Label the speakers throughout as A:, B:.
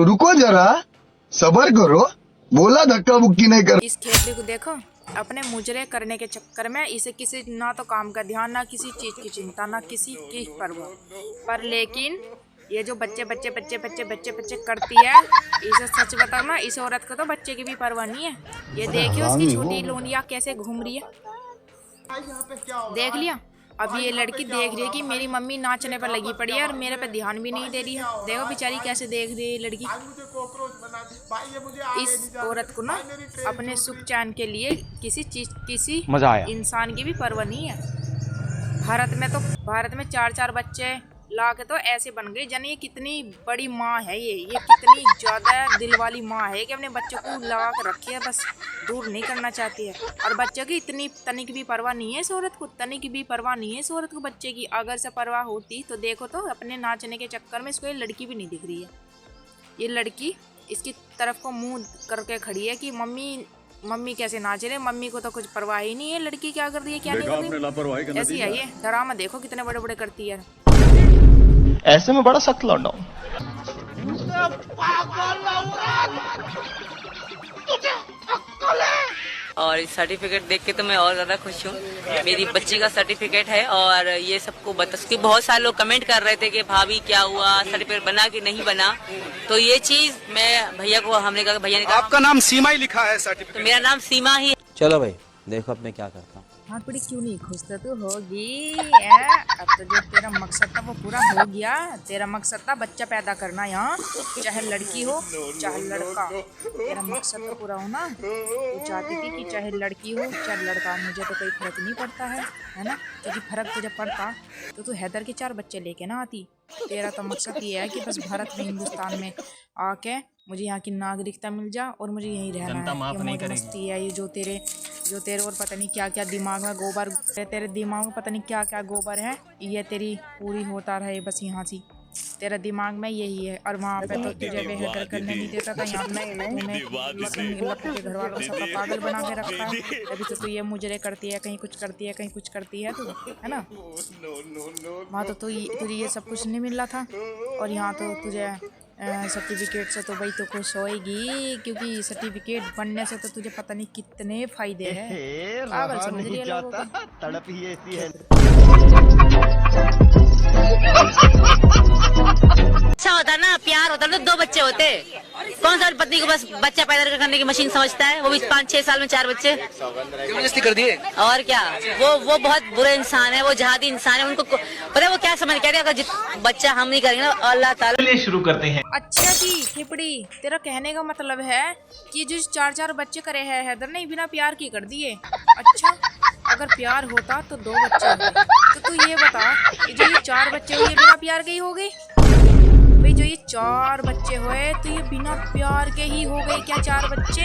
A: तो रुको जरा, सबर करो, बोला धक्का बुक्की नहीं कर।
B: इस खेतली को देखो, अपने मुजरे करने के चक्कर में इसे किसी ना तो काम का ध्यान, ना किसी चीज की चिंता, ना किसी की परवाह। पर लेकिन ये जो बच्चे बच्चे बच्चे बच्चे बच्चे बच्चे करती है, इसे सच बताओ ना, इस औरत को तो बच्चे की भी परवाह नहीं है। ये देखिए उसकी छोटी लोनिया कैसे घूम रही है, देख लिया। अभी ये लड़की देख रही है कि मेरी मम्मी नाचने पर लगी पड़ी है और मेरे पे ध्यान भी नहीं दे रही है। देखो बेचारी कैसे देख रही है लड़की। इस औरत को ना अपने सुख चैन के लिए किसी चीज, किसी इंसान की भी परवाह नहीं है। भारत में 4-4 बच्चे ला के तो ऐसे बन गई, जाने ये कितनी बड़ी माँ है, ये कितनी ज्यादा दिल वाली माँ है कि अपने बच्चों को लगा के रखी है, बस दूर नहीं करना चाहती है। और बच्चों की इतनी तनिक भी परवाह नहीं है इस औरत को, तनिक भी परवाह नहीं है इस औरत को बच्चे की। अगर से परवाह होती तो देखो तो अपने नाचने के चक्कर में इसको ये लड़की भी नहीं दिख रही है। ये लड़की इसकी तरफ को मुंह करके खड़ी है कि मम्मी कैसे नाच रहे, मम्मी को तो कुछ परवाह ही नहीं है। लड़की क्या कर रही है, क्या नहीं कर रही है। ऐसी है ये ड्रामा, देखो कितने बड़े बड़े करती है।
C: ऐसे में बड़ा सख्त लौंडा हूं।
D: और इस सर्टिफिकेट देख के तो मैं और ज्यादा खुश हूँ। मेरी बच्ची का सर्टिफिकेट है और ये सबको बता। बहुत सारे लोग कमेंट कर रहे थे कि भाभी क्या हुआ, सर्टिफिकेट बना कि नहीं बना। तो ये चीज मैं भैया को, हमने कहा, भैया ने कहा
E: आपका नाम सीमा ही लिखा है सर्टिफिकेट।
D: तो मेरा नाम सीमा ही।
C: चलो भाई देखो अब मैं क्या करता हूँ।
B: हाँ थोड़ी क्यों नहीं खुश तो तू होगी। अब तो जो तेरा मकसद था वो पूरा हो गया। तेरा मकसद था बच्चा पैदा करना, यहाँ चाहे लड़की हो चाहे लड़का, तेरा मकसद तो पूरा हो ना। तू चाहती थी कि चाहे लड़की हो चाहे लड़का, मुझे तो कोई फर्क नहीं पड़ता है ना, क्योंकि फर्क तुझे पड़ता तो तू हैदर के 4 बच्चे लेके ना आती। तेरा तो मकसद ये है कि बस भारत में, हिंदुस्तान में आके मुझे यहाँ की नागरिकता मिल जा और मुझे यहीं रहना है। ये मौज मस्ती है, ये जो तेरे और पता नहीं क्या क्या दिमाग में गोबर, तेरे दिमाग में पता नहीं क्या क्या गोबर है, ये तेरी पूरी होता रहे बस यहाँ से। तेरा दिमाग में यही है। और वहाँ पे तो तुझे बेहतर करने नहीं देता था, यहाँ लपू के घर वालों को सबका पागल बना के रखता है। अभी तो तू ये मुजरे करती है, कहीं कुछ करती है, कहीं कुछ करती है, तू है ना। वहाँ तो तुझे ये सब कुछ नहीं मिल रहा था और यहाँ तो तुझे सर्टिफिकेट से तो भाई तो खुश होएगी, क्योंकि सर्टिफिकेट बनने से तो तुझे पता नहीं कितने फायदे हैं। पागल समझ रही है लोगों को।
C: तड़प ही ऐसी है।
D: अच्छा होता ना, प्यार होता तो 2 बच्चे होते। कौन सा पत्नी को बस बच्चा पैदा करने की मशीन समझता है, वो भी 5-6 साल में 4 बच्चे
E: जबरदस्ती कर दिए।
D: और क्या, वो बहुत बुरे इंसान है, वो जहादी इंसान है। उनको पता है वो क्या समझ, कह रहे अगर बच्चा हम नहीं करेंगे ना अल्लाह ताला।
C: शुरू करते हैं।
B: अच्छा जी खिपड़ी, तेरा कहने का मतलब है कि जो 4-4 बच्चे करे हैं हैदर ने बिना प्यार की कर दिए। अच्छा, अगर प्यार होता तो 2 बच्चे होते। तो तू ये बता कि जो ये 4 बच्चे हुए बिना प्यार के ही हो गए भाई? जो ये 4 बच्चे हुए तो ये बिना प्यार के ही हो गए क्या 4 बच्चे?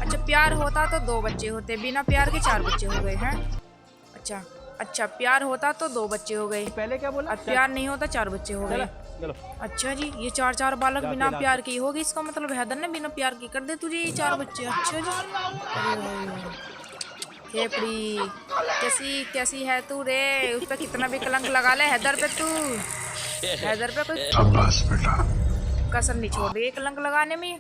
B: अच्छा, प्यार होता तो 2 बच्चे होते, बिना प्यार के 4 बच्चे हो गए हैं। अच्छा, प्यार होता तो 2 बच्चे हो गए, पहले क्या बोला? प्यार नहीं होता 4 बच्चे हो गए। अच्छा जी, ये 4-4 बालक बिना प्यार के ही हो गए। इसका मतलब हैदर ने बिना प्यार के कर दे तुझे ये 4 बच्चे। अच्छा जी खेपड़ी, कैसी है तू रे? उस पे कितना भी कलंक लगा ले हैदर पे, तू हैदर पे कोई कसर नहीं छोड़ रही कलंक लगाने में।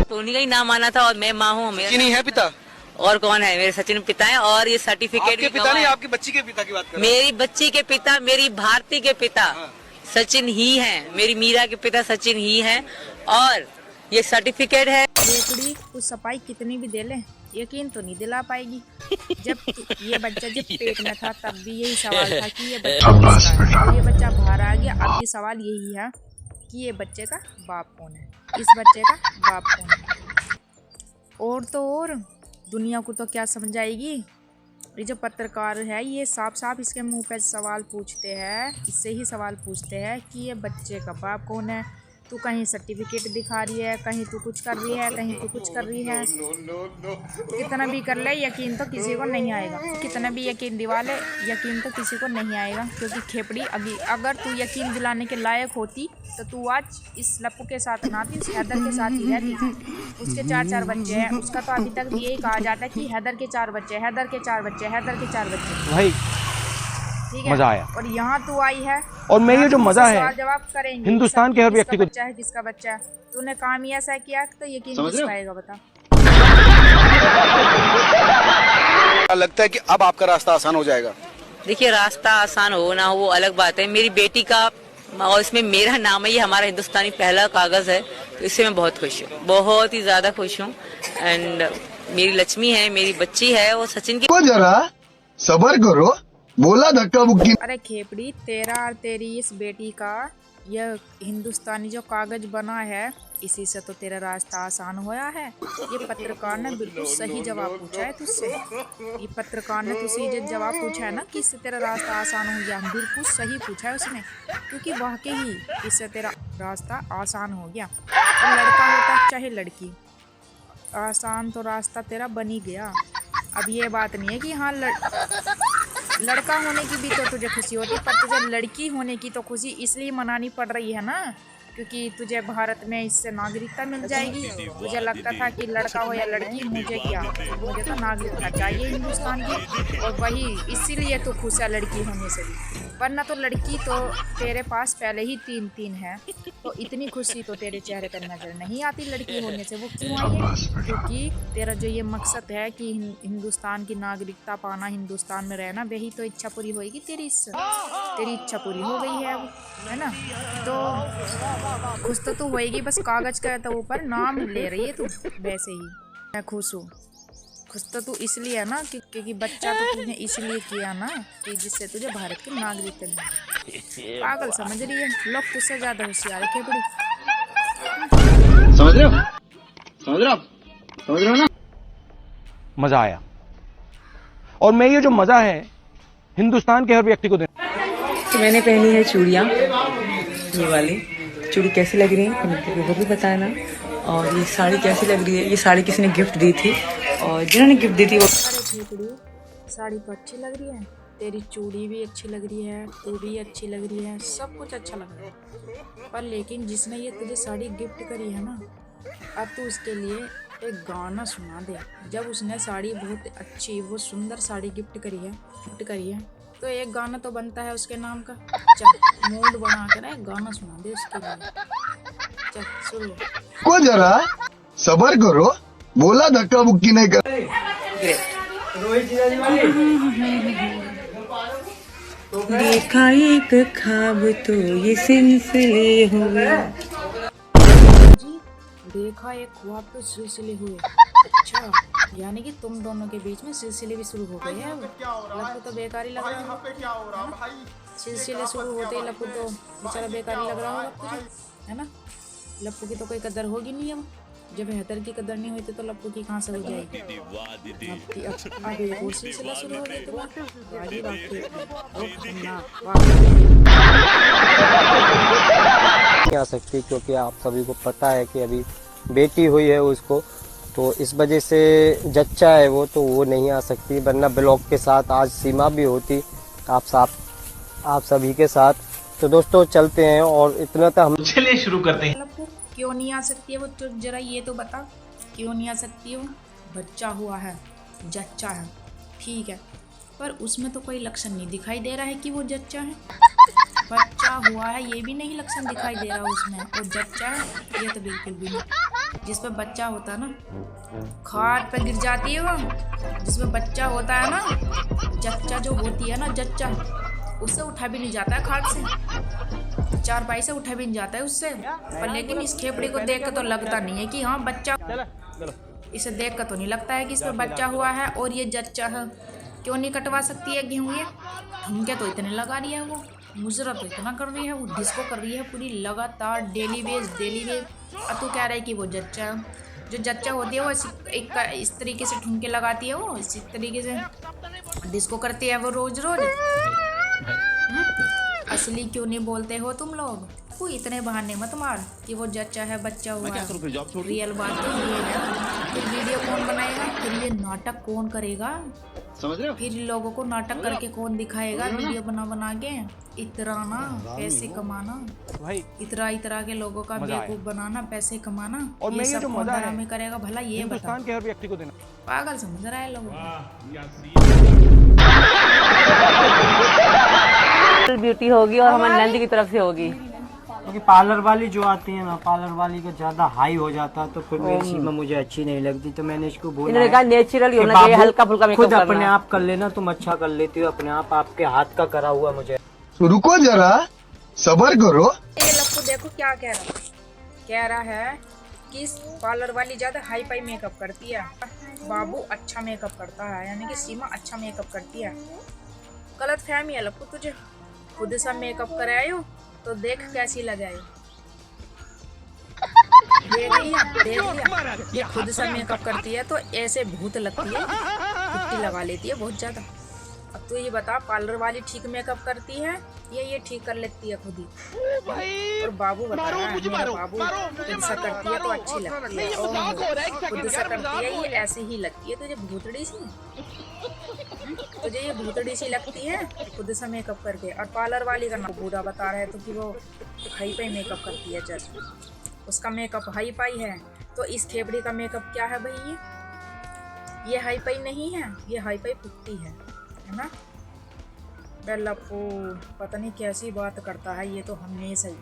D: तो उन्हीं का ही नाम आना था और मैं माँ हूँ। मेरा
E: नहीं है पिता
D: और कौन है? मेरे सचिन पिता है। और ये सर्टिफिकेट
E: आपके पिता नहीं, आपकी बच्ची के पिता की बात कर रहा हूं।
D: मेरी बच्ची के पिता, मेरी भारती के पिता सचिन ही हैं। मेरी मीरा के पिता सचिन ही हैं। और ये सर्टिफिकेट है।
B: खेपड़ी, कुछ सफाई कितनी भी दे ले, यकीन तो नहीं दिला पाएगी। जब ये बच्चा जब पेट में था तब भी यही सवाल था कि ये बच्चा बाहर आ गया। अब ये सवाल यही है कि ये बच्चे का बाप कौन है, इस बच्चे का बाप कौन है। और तो और दुनिया को तो क्या समझाएगी। ये जो पत्रकार है ये साफ साफ इसके मुंह पे सवाल पूछते हैं, इससे ही सवाल पूछते हैं कि ये बच्चे का बाप कौन है। तू कहीं सर्टिफिकेट दिखा रही है, कहीं तू कुछ कर रही है, कहीं तू कुछ कर रही है। कितना भी कर ले यकीन तो किसी को नहीं आएगा, कितना भी यकीन दिवा ले यकीन तो किसी को नहीं आएगा। क्योंकि खेपड़ी अगर तू यकीन दिलाने के लायक होती तो तू आज इस लप्पू के साथ ना थी, उस हैदर के साथ ही रहती। उसके 4 बच्चे हैं, उसका तो अभी तक भी यही कहा जाता है कि हैदर के 4 बच्चे, हैदर के 4 बच्चे, हैदर के 4 बच्चे।
F: भाई
B: ठीक है,
F: मजा आया।
B: और यहाँ तू आई है
F: और मैं ये जो मजा है
B: सवाल जवाब करेंगे
F: हिंदुस्तान के हर व्यक्ति को,
B: बच्चा है किसका बच्चा है, तूने काम ही ऐसा किया तो यकीन किस पाएगा बता।
E: लगता है कि अब आपका रास्ता आसान हो जाएगा।
D: देखिए, रास्ता आसान हो ना हो वो अलग बात है। मेरी बेटी का और इसमें मेरा नाम है, ये हमारा हिंदुस्तानी पहला कागज है, तो इससे मैं बहुत खुश हूँ, बहुत ही ज्यादा खुश हूँ। एंड मेरी लक्ष्मी है, मेरी बच्ची है, वो सचिन की।
A: को जरा सबर करो, बोला धक्का मुक्की।
B: अरे खेपड़ी, तेरा और तेरी इस बेटी का यह हिंदुस्तानी जो कागज बना है, इसी से तो तेरा रास्ता आसान होया है। ये पत्रकार ने बिल्कुल सही जवाब पूछा है तुझसे, ये पत्रकार ने तुझसे ये जवाब पूछा है ना कि इससे तेरा रास्ता आसान हो गया, बिल्कुल सही पूछा है उसने। क्योंकि वाकई ही इससे तेरा रास्ता आसान हो गया। तो लड़का होता चाहे लड़की, आसान तो रास्ता तेरा बन ही गया। अब ये बात नहीं है कि हाँ लड़का होने की भी तो तुझे खुशी होती, पर तुझे लड़की होने की तो खुशी इसलिए मनानी पड़ रही है ना, क्योंकि तुझे भारत में इससे नागरिकता मिल जाएगी। मुझे लगता था कि लड़का हो या लड़की, मुझे क्या, मुझे तो नागरिकता चाहिए हिंदुस्तान की, और वही इसीलिए तो खुश है लड़की होने से भी। वरना तो लड़की तो तेरे पास पहले ही 3 है, तो इतनी खुशी तो तेरे चेहरे पर नजर नहीं आती लड़की होने से। वो क्यों आई है? क्योंकि तेरा जो ये मकसद है कि हिंदुस्तान की नागरिकता पाना, हिंदुस्तान में रहना, वही तो इच्छा पूरी होएगी तेरी। इससे तेरी इच्छा पूरी हो गई है वो, है ना। तो खुश तो तू होएगी, बस कागज का तो ऊपर नाम ले रही है तू। वैसे ही मैं खुश हूँ। खुश तो तू इसलिए है ना क्योंकि बच्चा तो तूने इसलिए किया ना कि जिससे तुझे भारत की नागरिकता मिले। पागल समझ रही है, लोग तुझसे ज्यादा होशियार है खेपड़ी।
E: समझ रहे हो, समझ रहे हो, समझ रहे हो ना।
F: मजा आया। और मैं ये जो मजा है हिंदुस्तान के हर व्यक्ति को देना।
D: तो मैंने पहनी है चूड़ियाँ, ये वाली चूड़ी कैसी लग रही है कमेंट करके वो भी बताना। और ये साड़ी कैसी लग रही है, ये साड़ी किसी ने गिफ्ट दी थी, और जिन्होंने गिफ्ट दी थी वो।
B: अरे खेपड़ी, साड़ी तो अच्छी लग रही है, तेरी चूड़ी भी अच्छी लग रही है, तू भी अच्छी लग रही है, सब कुछ अच्छा लग रहा है। पर लेकिन जिसने ये तुझे साड़ी गिफ्ट करी है ना, अब तू उसके लिए एक गाना सुना दे। जब उसने साड़ी बहुत अच्छी, बहुत सुंदर साड़ी गिफ्ट करी है तो एक गाना तो बनता है उसके नाम का। चल मूड बना कर एक गाना सुना दे उसके लिए। चल सुन लो।
A: को जरा सबर करो, बोला धक्का मुक्की नहीं कर।
D: देखा एक ख्वाब तो ये सिलसिले हुए।
B: जी, देखा एक ख्वाब तो सिलसिले हुए। अच्छा, यानी कि तुम दोनों के बीच में सिलसिले भी शुरू हो गए हैं। लप्पू तो बेकारी लग रहा है, सिलसिले शुरू होते ही लप्पू तो बेचारा बेकारी लग रहा होगा तुझे, है ना। लप्पू की तो कोई कदर होगी नहीं अब। जब हैदर की कदर नहीं होती तो लप्पू की कहाँ से हो जाएगी। अब एक और सिलसिला शुरू हो गया
G: नहीं आ सकती, क्योंकि आप सभी को पता है कि अभी बेटी हुई है उसको, तो इस वजह से जच्चा है वो, तो वो नहीं आ सकती। वरना ब्लॉग के साथ आज सीमा भी होती आप सभी के साथ। तो दोस्तों चलते हैं, और इतना तो हम
F: चलिए शुरू करते हैं।
B: लप्पू क्यों नहीं आ सकती है वो, तो जरा ये तो बता, क्यों नहीं आ सकती है वो? बच्चा हुआ है, जच्चा है, ठीक है, पर उसमें तो कोई लक्षण नहीं दिखाई दे रहा है कि वो जच्चा है। बच्चा हुआ है ये भी नहीं लक्षण दिखाई दे रहा उसमें, और जच्चा है ये तो बिल्कुल भी नहीं। जिस पे बच्चा होता है ना, खाट पे गिर जाती है वो। जिसमें बच्चा होता है ना, जच्चा जो होती है ना, जच्चा, उससे उठा भी नहीं जाता है खाट से, 4 पाई से उठा भी नहीं जाता है उससे। पर लेकिन इस खेपड़ी को देख कर तो लगता नहीं है कि हाँ बच्चा, इसे देख कर तो नहीं लगता है कि इस पर बच्चा हुआ है और ये जच्चा है। क्यों नहीं कटवा सकती है गेहूँ? ये ठुमके तो इतने लगा रही है वो, मुजरा तो इतना कर रही है वो, डिस्को कर रही है पूरी लगातार, डेली वेज। अब तू कह रहा है कि वो जच्चा है। जो जच्चा होती है वो इस तरीके से ठुमके लगाती है, वो इसी तरीके से डिस्को करती है वो रोज रोज। असली क्यों नहीं बोलते हो तुम लोग? लप्पू इतने बहाने मत मार कि वो जच्चा है बच्चा हुआ है। रियल बात तो ये है। फिर वीडियो कौन बनाएगा, फिर ये नाटक कौन करेगा,
E: समझ रहे हो?
B: फिर लोगों को नाटक करके कौन दिखाएगा वीडियो बना के। इतराना पैसे कमाना,
F: भाई
B: इतरा के लोगों का
F: मजा आया।
B: बेवकूफ बनाना, पैसे कमाना,
F: और मैं ये
B: सब
F: जो
B: कौन
F: मजा है
B: में करेगा भला ये बता।
F: हिंदुस्तान के हर व्यक्ति को देना।
B: पागल समझ रहा है लोगों को।
D: ब्यूटी होगी और हमारे नंद की तरफ से होगी।
G: क्योंकि पार्लर वाली जो आती है ना, पार्लर वाली का ज्यादा हाई हो जाता है तो फिर मेरी सीमा मुझे अच्छी नहीं लगती, तो मैंने इसको बोला
D: इन्होंने कहा
G: है
D: नेचुरल
G: कि
D: होना चाहिए,
G: बाबू,
D: हल्का फुल्का मेकअप
G: खुद अपने
D: करना।
G: आप कर लेना, तुम अच्छा कर लेती हो अपने आप, आपके हाथ का करा हुआ मुझे।
A: तो रुको जरा, सबर करो।
B: ये लप्पू देखो क्या कह रहा है कि पार्लर वाली ज्यादा हाई फाई मेकअप करती है, बाबू अच्छा मेकअप करता है, यानी कि सीमा अच्छा मेकअप करती है। गलत फहमी है लप्पू तुझे। खुद सा मेकअप करायो तो देख कैसी लगाए। देख लिया ये खुद सा मेकअप करती है तो ऐसे भूत लगती है, पुट्टी लगा लेती है बहुत ज्यादा। अब तू ये बता, पार्लर वाली ठीक मेकअप करती है या ये ठीक कर लेती है खुद ही? और बाबू बता रहा है मेरा बाबू खुद सा करती है तो अच्छी लगती है, खुद सा करती है ये ऐसे ही लगती है। तुझे भूतड़ी सी, तुझे ये भूतड़ी सी लगती है खुद सा मेकअप करके। और पार्लर वाली का ना बूढ़ा बता रहा है तो कि वो हाई फाई मेकअप करती है, जस्ट उसका मेकअप हाई फाई है। तो इस खेपड़ी का मेकअप क्या है भाई? ये हाई फाई नहीं है, ये हाई फाई पुट्टी है ना। लप्पू पता नहीं कैसी बात करता है ये तो हमेशा ही।